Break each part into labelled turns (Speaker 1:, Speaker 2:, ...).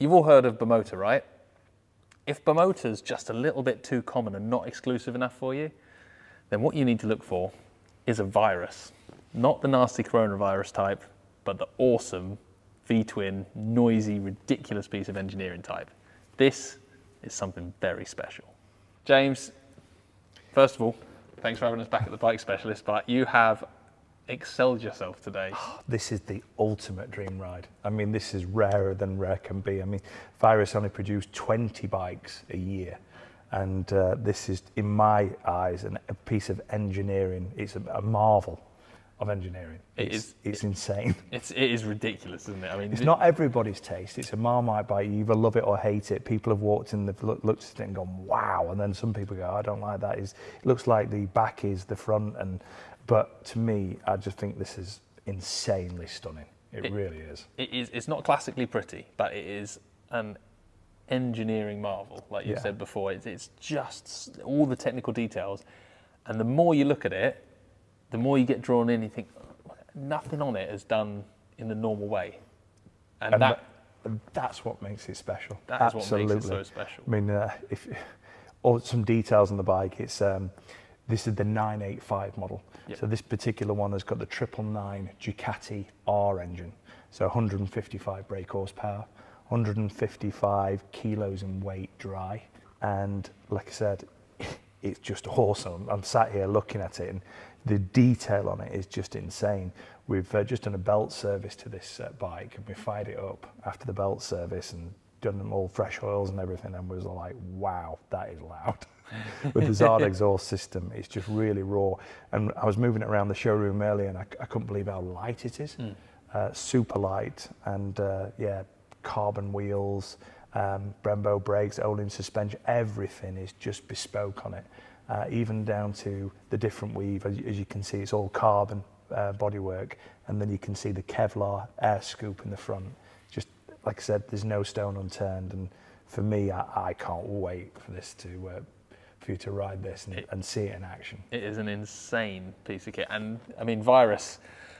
Speaker 1: You've all heard of Bimota, right? If Bimota's just a little bit too common and not exclusive enough for you, then what you need to look for is a Vyrus. Not the nasty coronavirus type, but the awesome V-twin, noisy, ridiculous piece of engineering type. This is something very special. James, first of all, thanks for having us back at the Bike Specialist, but you have excelled yourself today.
Speaker 2: This is the ultimate dream ride. I mean, this is rarer than rare can be. I mean, Vyrus only produce 20 bikes a year. And this is, in my eyes, a piece of engineering. It's a marvel of engineering. It's insane.
Speaker 1: It is ridiculous, isn't it? I mean,
Speaker 2: it's not everybody's taste. It's a Marmite bike. You either love it or hate it. People have walked in, they've looked at it and gone, wow. And then some people go, I don't like that. It looks like the back is the front. But to me, I just think this is insanely stunning. It really is.
Speaker 1: It's not classically pretty, but it is an engineering marvel, like you said before. It's just all the technical details, and the more you look at it, the more you get drawn in. You think nothing on it is done in the normal way, and
Speaker 2: that's what makes it special.
Speaker 1: That is what makes it so special.
Speaker 2: I mean, some details on the bike. It's this is the 985 model. Yep. So this particular one has got the 999 Ducati R engine. So 155 brake horsepower. 155 kilos in weight dry, and like I said, it's just awesome. I'm sat here looking at it, and the detail on it is just insane. We've just done a belt service to this bike, and we fired it up after the belt service and done them all fresh oils and everything, and we was like, wow, that is loud. With the Zard exhaust system, it's just really raw. And I was moving it around the showroom earlier, and I couldn't believe how light it is. Super light, and yeah, carbon wheels, Brembo brakes, Olin suspension, everything is just bespoke on it, even down to the different weave. As you can see, it's all carbon bodywork, and then you can see the Kevlar air scoop in the front. Just like I said, there's no stone unturned, and for me, I can't wait for this for you to ride this and see it in action. It
Speaker 1: is an insane piece of kit, and I mean, Vyrus.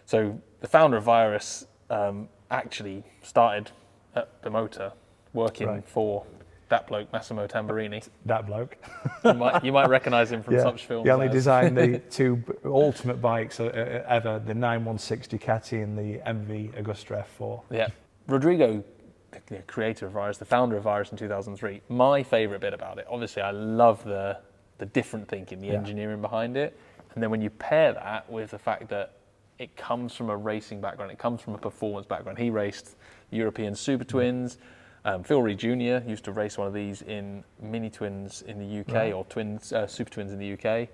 Speaker 1: So the founder of Vyrus actually started at Bimota, working for that bloke, Massimo Tamburini.
Speaker 2: That bloke.
Speaker 1: you might recognise him from such films.
Speaker 2: He only designed the two ultimate bikes ever, the 916 Ducati and the MV Agusta F4.
Speaker 1: Yeah. Rodrigo, the creator of Vyrus, the founder of Vyrus in 2003, my favourite bit about it, obviously I love the different thinking, the engineering behind it. And then when you pair that with the fact that it comes from a racing background, it comes from a performance background. He raced European Super Twins. Phil Reed Jr. used to race one of these in Mini Twins in the UK, or Super Twins in the UK.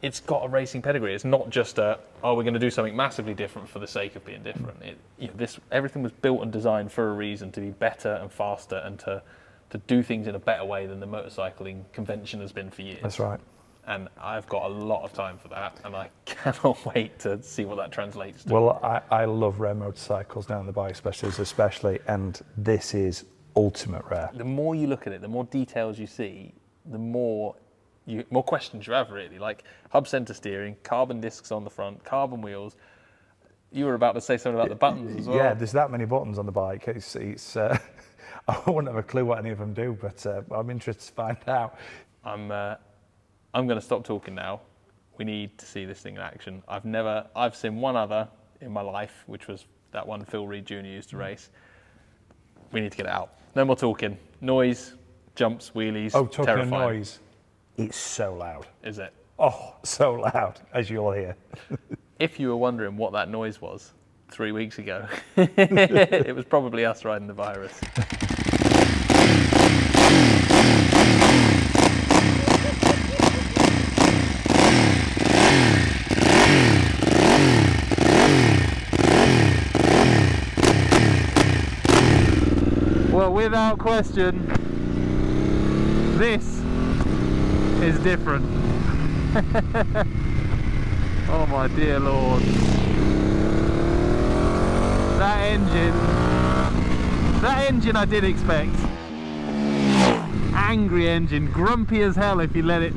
Speaker 1: It's got a racing pedigree. It's not just we're going to do something massively different for the sake of being different. Everything was built and designed for a reason, to be better and faster, and to do things in a better way than the motorcycling convention has been for years.
Speaker 2: That's right.
Speaker 1: And I've got a lot of time for that, and I cannot wait to see what that translates to.
Speaker 2: Well, I love rare motorcycles down the Bike Specialist especially, and this is ultimate rare.
Speaker 1: The more you look at it, the more details you see, the more questions you have, really. Like hub center steering, carbon discs on the front, carbon wheels. You were about to say something about the buttons as well.
Speaker 2: Yeah, there's that many buttons on the bike. I wouldn't have a clue what any of them do, but I'm interested to find out.
Speaker 1: I'm going to stop talking now. We need to see this thing in action. I've seen one other in my life, which was that one Phil Reed Jr. used to race. We need to get it out. No more talking. Noise, jumps, wheelies.
Speaker 2: Oh, talking
Speaker 1: terrifying.
Speaker 2: of noise. It's so loud.
Speaker 1: Is it?
Speaker 2: Oh, so loud, as you'll hear.
Speaker 1: If you were wondering what that noise was 3 weeks ago, it was probably us riding the Vyrus. Well, without question, this is different. Oh my dear Lord. That engine I did expect. Angry engine, grumpy as hell if you let it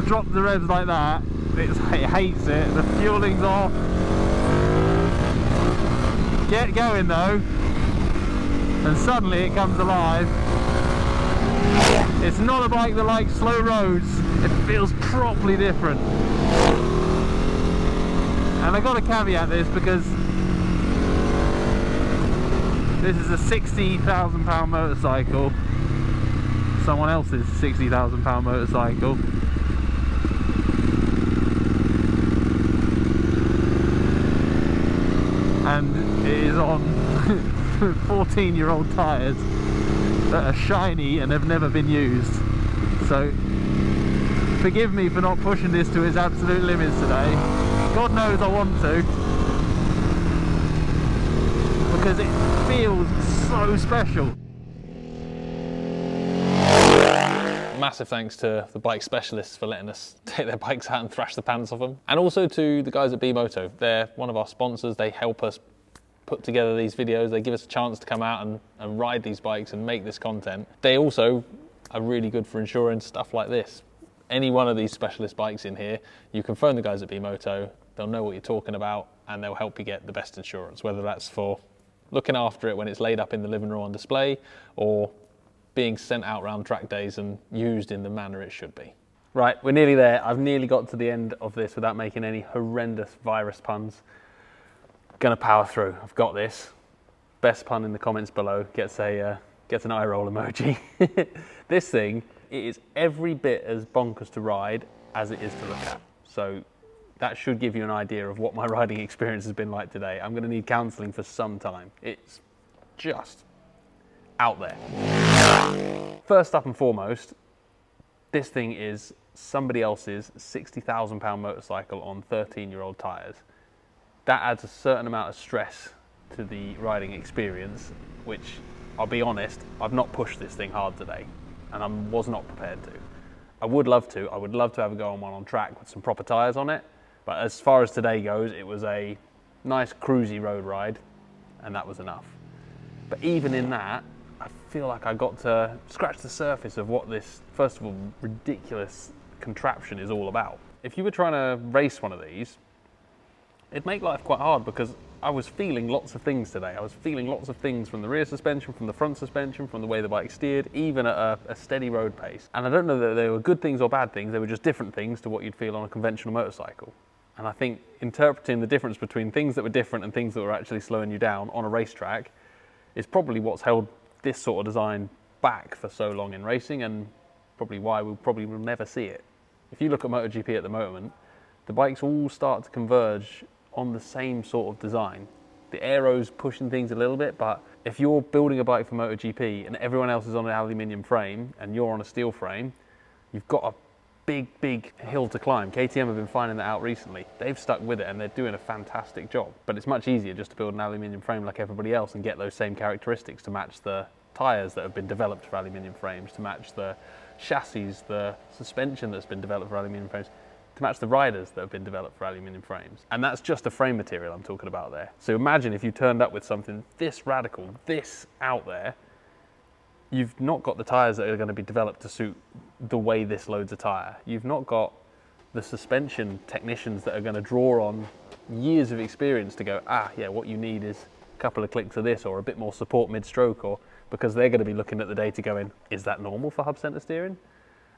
Speaker 1: drop the revs like that. It hates it, the fueling's off. Get going though. and suddenly it comes alive. It's not a bike that likes slow roads. It feels properly different. And I got to caveat this because this is a £60,000 motorcycle. Someone else's £60,000 motorcycle. And it is on 14-year-old tyres that are shiny and have never been used. So forgive me for not pushing this to its absolute limits today. God knows I want to, because it feels so special. Massive thanks to the bike specialists for letting us take their bikes out and thrash the pants off them. And also to the guys at B-Moto. They're one of our sponsors. They help us put together these videos. They give us a chance to come out and ride these bikes and make this content. They also are really good for ensuring stuff like this. Any one of these specialist bikes in here, you can phone the guys at B-Moto. They'll know what you're talking about and they'll help you get the best insurance, whether that's for looking after it when it's laid up in the living room on display or being sent out around track days and used in the manner it should be. Right, we're nearly there. I've nearly got to the end of this without making any horrendous Vyrus puns. Gonna power through. I've got this. Best pun in the comments below gets an eye roll emoji. This thing, it is every bit as bonkers to ride as it is to look at. So that should give you an idea of what my riding experience has been like today. I'm gonna need counselling for some time. It's just out there. First up and foremost, this thing is somebody else's £60,000 motorcycle on 13-year-old tyres. That adds a certain amount of stress to the riding experience, which, I'll be honest, I've not pushed this thing hard today, and I was not prepared to. I would love to have a go on one on track with some proper tyres on it, but as far as today goes, it was a nice cruisy road ride, and that was enough. But even in that, I feel like I got to scratch the surface of what this, first of all, ridiculous contraption is all about. If you were trying to race one of these, it'd make life quite hard because I was feeling lots of things today. I was feeling lots of things from the rear suspension, from the front suspension, from the way the bike steered, even at a steady road pace. And I don't know that they were good things or bad things, they were just different things to what you'd feel on a conventional motorcycle. And I think interpreting the difference between things that were different and things that were actually slowing you down on a racetrack is probably what's held this sort of design back for so long in racing, and probably why we'll probably will never see it. If you look at MotoGP at the moment, the bikes all start to converge on the same sort of design. The aero's pushing things a little bit, but if you're building a bike for MotoGP and everyone else is on an aluminium frame and you're on a steel frame, you've got a big hill to climb. KTM have been finding that out recently. They've stuck with it and they're doing a fantastic job. But it's much easier just to build an aluminium frame like everybody else and get those same characteristics to match the tyres that have been developed for aluminium frames, to match the chassis, the suspension that's been developed for aluminium frames, to match the riders that have been developed for aluminium frames. And that's just the frame material I'm talking about there. So imagine if you turned up with something this radical, this out there, you've not got the tyres that are going to be developed to suit the way this loads a tyre. You've not got the suspension technicians that are going to draw on years of experience to go, yeah, what you need is a couple of clicks of this or a bit more support mid-stroke, or because they're going to be looking at the data going, is that normal for hub center steering?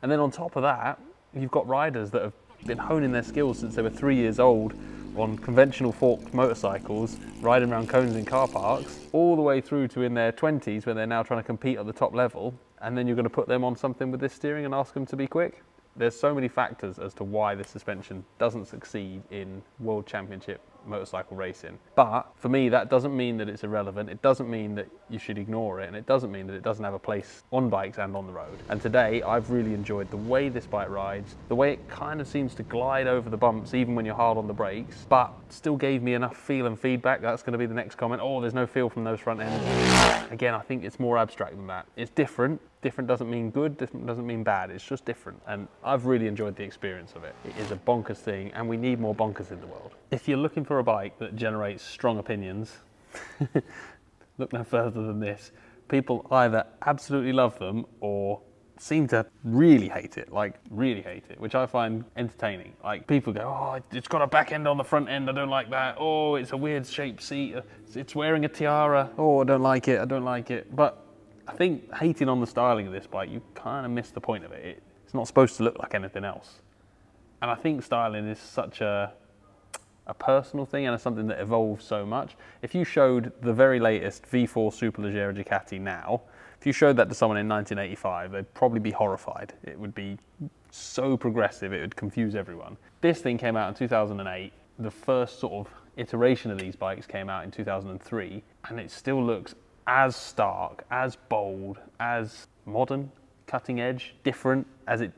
Speaker 1: And then on top of that, you've got riders that have been honing their skills since they were 3 years old on conventional forked motorcycles, riding around cones in car parks, all the way through to in their 20s where they're now trying to compete at the top level, and then you're going to put them on something with this steering and ask them to be quick? There's so many factors as to why this suspension doesn't succeed in World Championship motorcycle racing. But for me, that doesn't mean that it's irrelevant. It doesn't mean that you should ignore it, and it doesn't mean that it doesn't have a place on bikes and on the road. And today, I've really enjoyed the way this bike rides, the way it kind of seems to glide over the bumps even when you're hard on the brakes, but still gave me enough feel and feedback. That's going to be the next comment. Oh, there's no feel from those front ends. Again, I think it's more abstract than that. It's different. Different doesn't mean good, different doesn't mean bad, it's just different. And I've really enjoyed the experience of it. It is a bonkers thing, and we need more bonkers in the world. If you're looking for a bike that generates strong opinions, look no further than this. People either absolutely love them or seem to really hate it, like really hate it, which I find entertaining. Like people go, oh, it's got a back end on the front end, I don't like that. Oh, it's a weird shaped seat, it's wearing a tiara. Oh, I don't like it, I don't like it. But I think hating on the styling of this bike, you kind of miss the point of it. It's not supposed to look like anything else. And I think styling is such a personal thing, and it's something that evolves so much. If you showed the very latest V4 Superleggera Ducati now, if you showed that to someone in 1985, they'd probably be horrified. It would be so progressive, it would confuse everyone. This thing came out in 2008. The first sort of iteration of these bikes came out in 2003, and it still looks as stark, as bold, as modern, cutting edge, different as it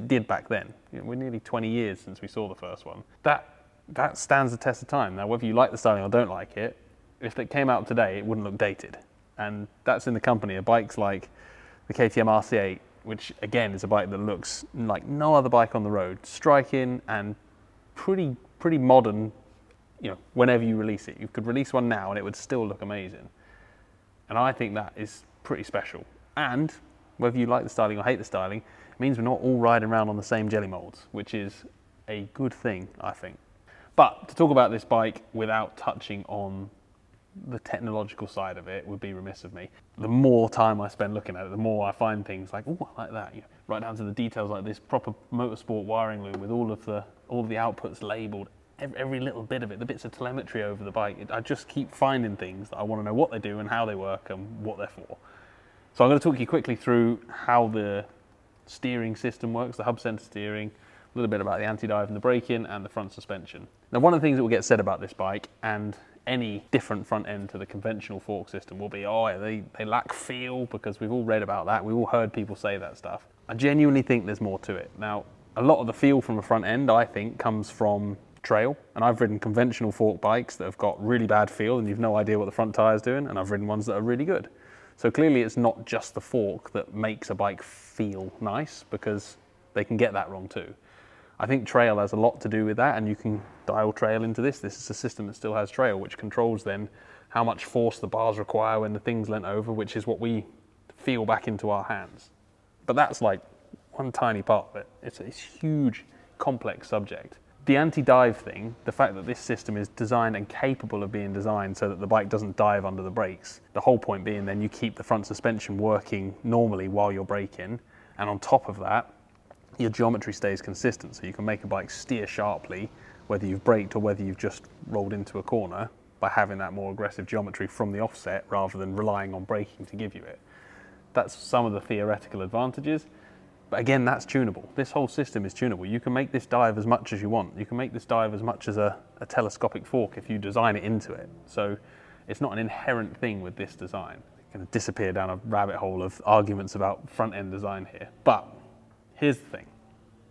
Speaker 1: did back then. You know, we're nearly 20 years since we saw the first one. That stands the test of time. Now, whether you like the styling or don't like it, if it came out today, it wouldn't look dated. And that's in the company of bikes like the KTM RC8, which again is a bike that looks like no other bike on the road. Striking and pretty modern, you know, whenever you release it. You could release one now and it would still look amazing. And I think that is pretty special. And whether you like the styling or hate the styling, it means we're not all riding around on the same jelly molds, which is a good thing, I think. But to talk about this bike without touching on the technological side of it would be remiss of me. The more time I spend looking at it, the more I find things like, oh, I like that. You know, right down to the details like this proper motorsport wiring loom with all of the outputs labelled, every little bit of it, the bits of telemetry over the bike. I just keep finding things that I want to know what they do and how they work and what they're for. So I'm going to talk you quickly through how the steering system works, the hub center steering, a little bit about the anti-dive and the braking, and the front suspension. Now, one of the things that will get said about this bike and any different front end to the conventional fork system will be, oh, they lack feel, because we've all read about that. We've all heard people say that stuff. I genuinely think there's more to it. Now, a lot of the feel from the front end, I think, comes from trail. And I've ridden conventional fork bikes that have got really bad feel and you've no idea what the front tire's doing, and I've ridden ones that are really good. So clearly it's not just the fork that makes a bike feel nice, because they can get that wrong too. I think trail has a lot to do with that, and you can dial trail into this. This is a system that still has trail, which controls then how much force the bars require when the thing's leant over, which is what we feel back into our hands. But that's like one tiny part of it. It's a huge, complex subject. The anti-dive thing, the fact that this system is designed and capable of being designed so that the bike doesn't dive under the brakes, the whole point being then you keep the front suspension working normally while you're braking, and on top of that, your geometry stays consistent, so you can make a bike steer sharply, whether you've braked or whether you've just rolled into a corner, by having that more aggressive geometry from the offset rather than relying on braking to give you it. That's some of the theoretical advantages, but again, that's tunable. This whole system is tunable. You can make this dive as much as you want. You can make this dive as much as a telescopic fork if you design it into it. So it's not an inherent thing with this design. It's going to disappear down a rabbit hole of arguments about front-end design here. But here's the thing.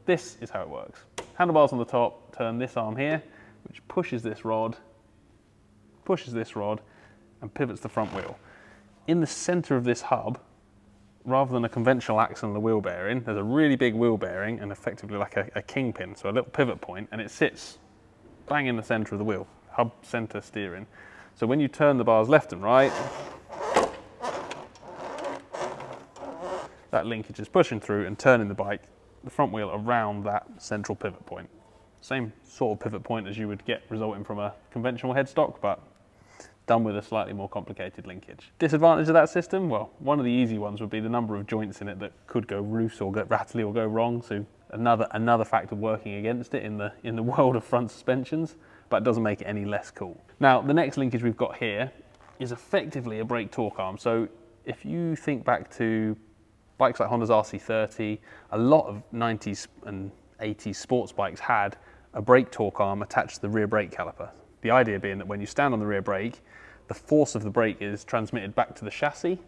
Speaker 1: This is how it works. Handlebars on the top, turn this arm here, which pushes this rod, and pivots the front wheel. In the center of this hub, rather than a conventional axle and a wheel bearing, there's a really big wheel bearing and effectively like a kingpin, so a little pivot point, and it sits bang in the center of the wheel, hub center steering. So when you turn the bars left and right, that linkage is pushing through and turning the bike, the front wheel, around that central pivot point. Same sort of pivot point as you would get resulting from a conventional headstock, but done with a slightly more complicated linkage. Disadvantage of that system? Well, one of the easy ones would be the number of joints in it that could go loose or get rattly or go wrong. So another factor working against it in the world of front suspensions, but it doesn't make it any less cool. Now, the next linkage we've got here is effectively a brake torque arm. So if you think back to bikes like Honda's RC30, a lot of 90s and 80s sports bikes had a brake torque arm attached to the rear brake caliper. The idea being that when you stand on the rear brake, the force of the brake is transmitted back to the chassis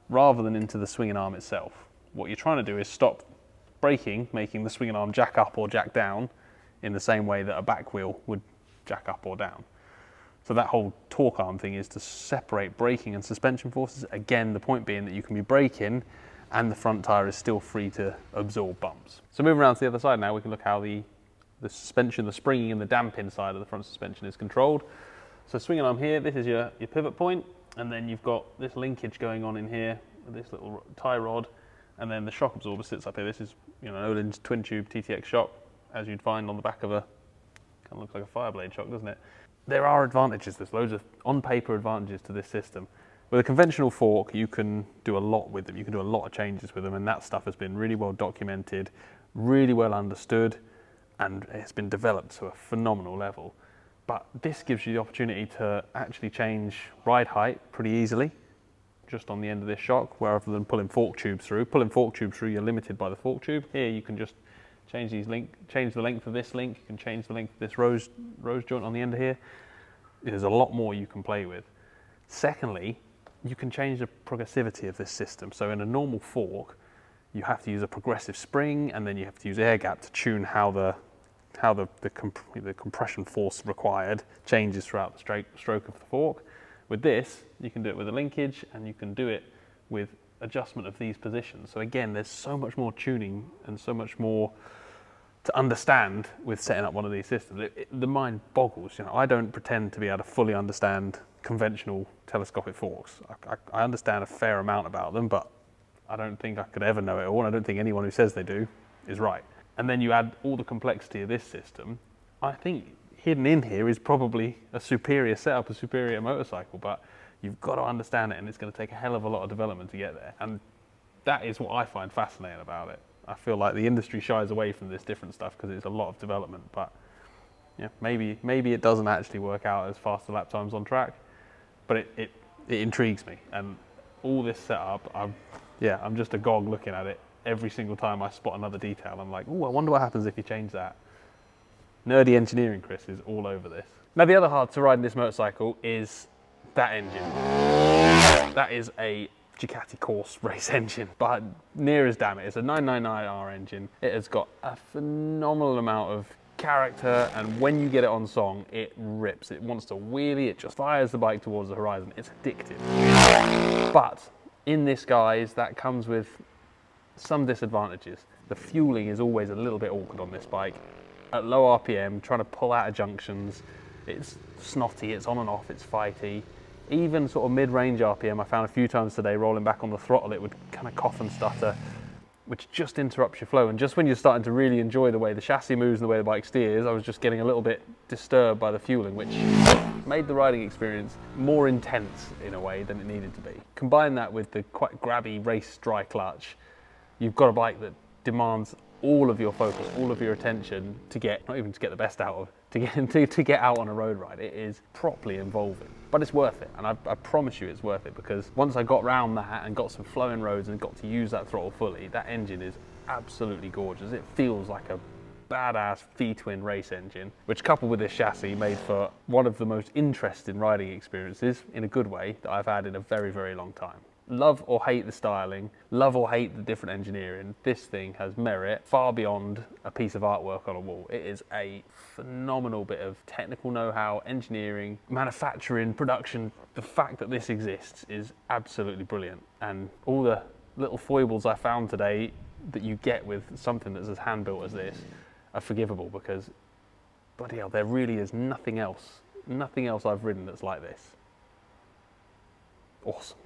Speaker 1: rather than into the swinging arm itself. What you're trying to do is stop braking, making the swinging arm jack up or jack down in the same way that a back wheel would jack up or down. So that whole torque arm thing is to separate braking and suspension forces. Again, the point being that you can be braking and the front tyre is still free to absorb bumps. So moving around to the other side now, we can look how the suspension, the springing and the damping side of the front suspension is controlled. So swinging arm here, this is your pivot point, and then you've got this linkage going on in here with this little tie rod,
Speaker 3: and then the shock absorber sits up here. This is, you know, an Öhlins twin tube TTX shock, as you'd find on the back of a, kind of looks like a Fireblade shock, doesn't it? There are advantages, there's loads of on paper advantages to this system. With a conventional fork, you can do a lot with them, you can do a lot of changes with them, and that stuff has been really well documented, really well understood, and it's been developed to a phenomenal level. But this gives you the opportunity to actually change ride height pretty easily, just on the end of this shock, rather than pulling fork tubes through. Pulling fork tubes through, you're limited by the fork tube. Here you can just change the length of this link, you can change the length of this rose joint on the end of here. There's a lot more you can play with. Secondly, you can change the progressivity of this system. So in a normal fork, you have to use a progressive spring, and then you have to use air gap to tune how the compression force required changes throughout the stroke of the fork. With this, you can do it with a linkage, and you can do it with adjustment of these positions. So again, there's so much more tuning and so much more to understand with setting up one of these systems. The mind boggles. You know, I don't pretend to be able to fully understand conventional telescopic forks. I understand a fair amount about them, but I don't think I could ever know it all, and I don't think anyone who says they do is right. And then you add all the complexity of this system. I think hidden in here is probably a superior setup, a superior motorcycle, but you've got to understand it, and it's going to take a hell of a lot of development to get there. And that is what I find fascinating about it. I feel like the industry shies away from this different stuff because it's a lot of development, but yeah, maybe it doesn't actually work out as fast as lap times on track, but it intrigues me. And all this setup, I'm just agog looking at it. Every single time I spot another detail, I'm like, oh, I wonder what happens if you change that. Nerdy engineering Chris is all over this. Now, the other hard to ride in this motorcycle is that engine. That is a Ducati course race engine, but near as damn it. It's a 999R engine. It has got a phenomenal amount of character, and when you get it on song, it rips. It wants to wheelie, it just fires the bike towards the horizon. It's addictive. But in this, guys, that comes with some disadvantages. The fueling is always a little bit awkward on this bike. At low RPM, trying to pull out of junctions, it's snotty, it's on and off, it's fighty. Even sort of mid-range RPM, I found a few times today, rolling back on the throttle, it would kind of cough and stutter, which just interrupts your flow. And just when you're starting to really enjoy the way the chassis moves and the way the bike steers, I was just getting a little bit disturbed by the fueling, which made the riding experience more intense in a way than it needed to be. Combine that with the quite grabby race dry clutch, you've got a bike that demands all of your focus, all of your attention to get, not even to get the best out of, to get out on a road ride. It is properly involving, but it's worth it. And I promise you it's worth it, because once I got round that and got some flowing roads and got to use that throttle fully, that engine is absolutely gorgeous. It feels like a badass V-twin race engine, which coupled with this chassis made for one of the most interesting riding experiences, in a good way, that I've had in a very, very long time. Love or hate the styling, love or hate the different engineering, this thing has merit far beyond a piece of artwork on a wall. It is a phenomenal bit of technical know-how, engineering, manufacturing, production. The fact that this exists is absolutely brilliant, and all the little foibles I found today that you get with something that's as hand-built as this are forgivable, because bloody hell, there really is nothing else I've ridden that's like this. Awesome.